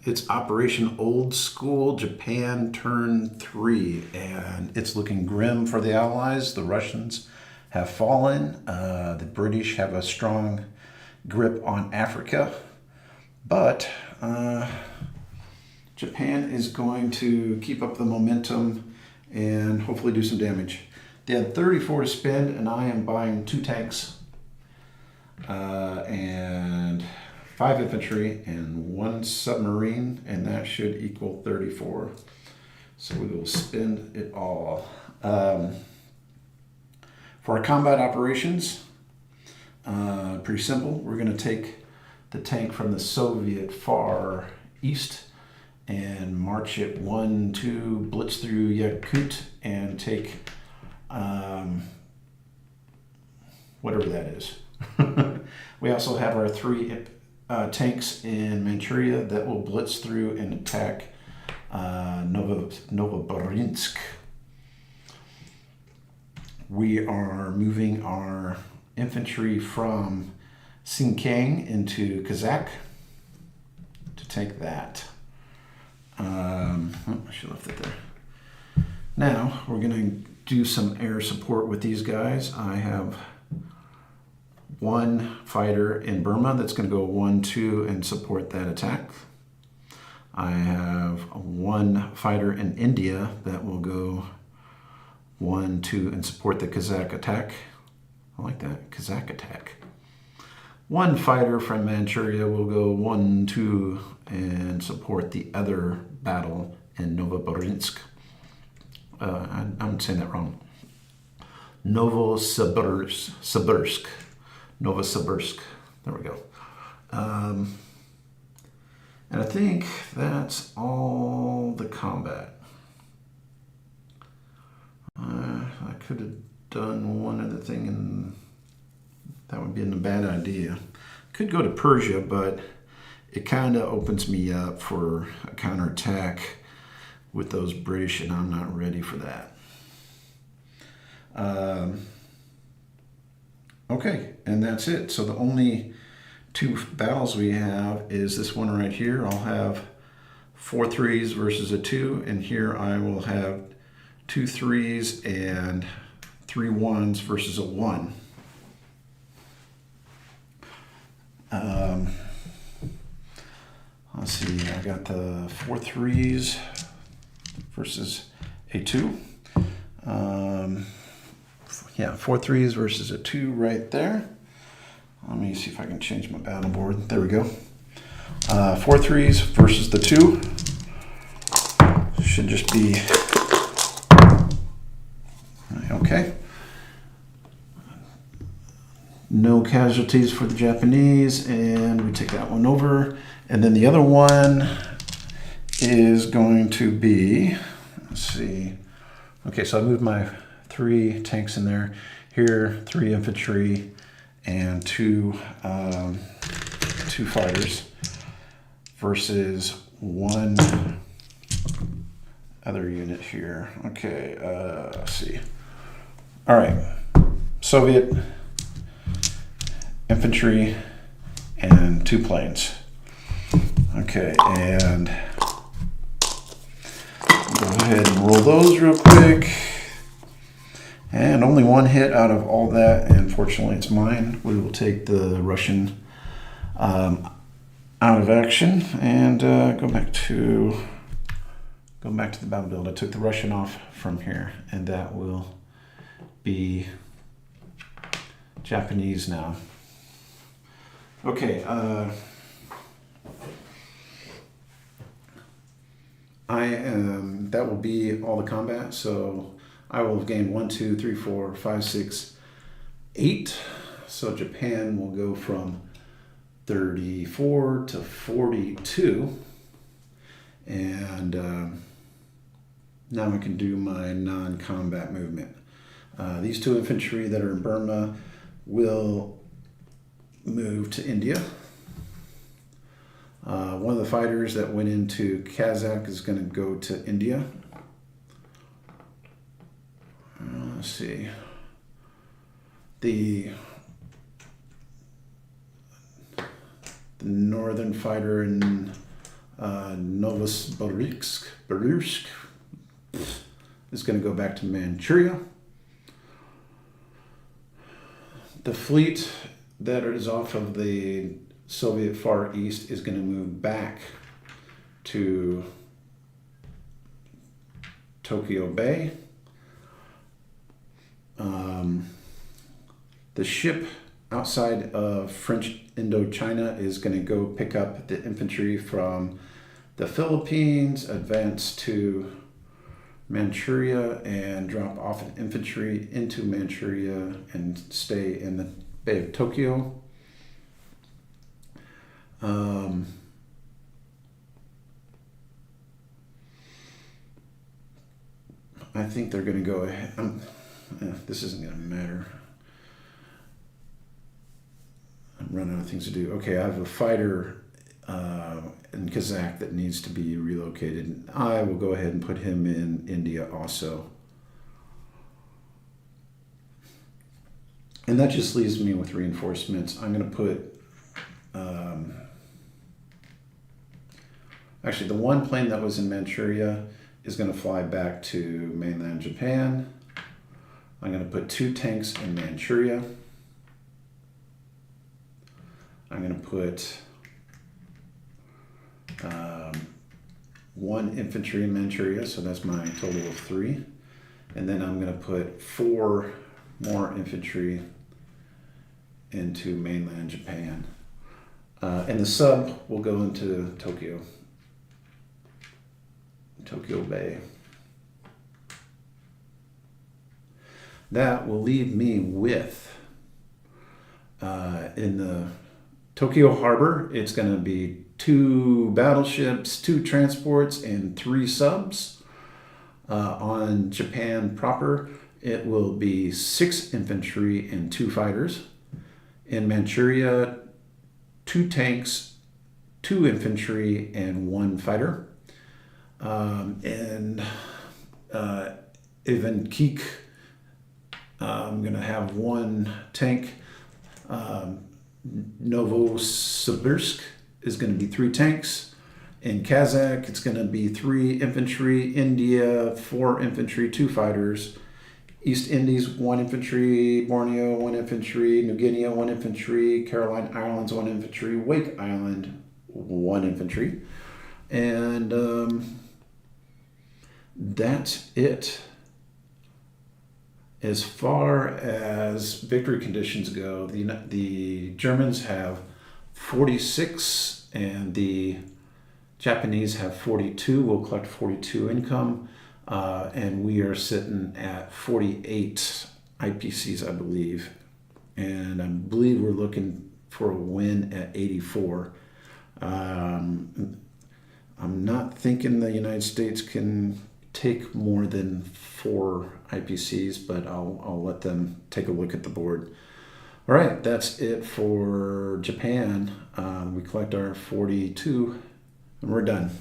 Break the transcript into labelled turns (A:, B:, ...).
A: it's Operation Old School Japan Turn 3, and it's looking grim for the Allies. The Russians have fallen. The British have a strong grip on Africa, but Japan is going to keep up the momentum and hopefully do some damage. They had 34 to spend, and I am buying 2 tanks and 5 infantry and 1 submarine, and that should equal 34. So we will spend it all. For our combat operations, pretty simple. We're going to take the tank from the Soviet Far East and march it 1-2 blitz through Yakut and take whatever that is. We also have our 3 tanks in Manchuria that will blitz through and attack Novosibirsk. We are moving our infantry from Xinjiang into Kazakh to take that. I should have left it there. Now we're going to do some air support with these guys. I have 1 fighter in Burma that's going to go 1-2 and support that attack. I have 1 fighter in India that will go 1-2 and support the Kazakh attack. I like that, Kazakh attack. 1 fighter from Manchuria will go 1-2 and support the other battle in Novosibirsk. I'm saying that wrong. Novosibirsk. There we go. And I think that's all the combat. I could have done one other thing, and that would be a bad idea. Could go to Persia, but it kind of opens me up for a counterattack with those British, and I'm not ready for that. Okay, and that's it. So the only 2 battles we have is this one right here. I'll have 4 3s versus a 2, and here I will have 2 3s and 3 1s versus a 1. Let's see, I got the 4 3s versus a 2. 4 3s versus a 2 right there. Let me see if I can change my battle board. There we go. 4 3s versus the 2. Should just be okay. No casualties for the Japanese, and we take that one over. And then the other one is going to be, let's see. Okay, so I moved my 3 tanks in there. Here, 3 infantry and 2 fighters versus 1 other unit here. Okay, let's see. All right, Soviet infantry and 2 planes. Okay, and go ahead and roll those real quick. And only 1 hit out of all that, and fortunately it's mine. We will take the Russian out of action and go back to the battlefield. I took the Russian off from here, and that will be Japanese now. Okay, that will be all the combat. So I will have gained 1, 2, 3, 4, 5, 6, 8. So Japan will go from 34 to 42. And now I can do my non-combat movement. These 2 infantry that are in Burma will move to India. One of the fighters that went into Kazakh is going to go to India. Let's see. The northern fighter in Novosibirsk is going to go back to Manchuria. The fleet that is off of the Soviet Far East is going to move back to Tokyo Bay. The ship outside of French Indochina is going to go pick up the infantry from the Philippines, advance to Manchuria, and drop off an infantry into Manchuria and stay in the Bay of Tokyo. I think they're going to go ahead. This isn't going to matter. I'm running out of things to do. Okay, I have a fighter in Kazakh that needs to be relocated. I will go ahead and put him in India also. And that just leaves me with reinforcements. I'm going to put... actually, the one plane that was in Manchuria is going to fly back to mainland Japan. I'm going to put 2 tanks in Manchuria. I'm going to put 1 infantry in Manchuria, so that's my total of 3. And then I'm going to put 4 more infantry into mainland Japan. And the sub will go into Tokyo Bay. That will leave me with, in the Tokyo Harbor, it's going to be 2 battleships, 2 transports, and 3 subs. On Japan proper, it will be 6 infantry and 2 fighters. In Manchuria, 2 tanks, 2 infantry, and 1 fighter. And Ivankik, I'm going to have 1 tank. Novosibirsk is going to be 3 tanks. In Kazakh, it's going to be 3 infantry. India, 4 infantry, 2 fighters. East Indies, 1 infantry. Borneo, 1 infantry. New Guinea, 1 infantry. Caroline Islands, 1 infantry. Wake Island, 1 infantry. And that's it. As far as victory conditions go, the Germans have 46 and the Japanese have 42. We'll collect 42 income, and we are sitting at 48 IPCs, I believe. And I believe we're looking for a win at 84. I'm not thinking the United States can take more than 4 IPCs, but I'll let them take a look at the board. All right, that's it for Japan. We collect our 42 and we're done.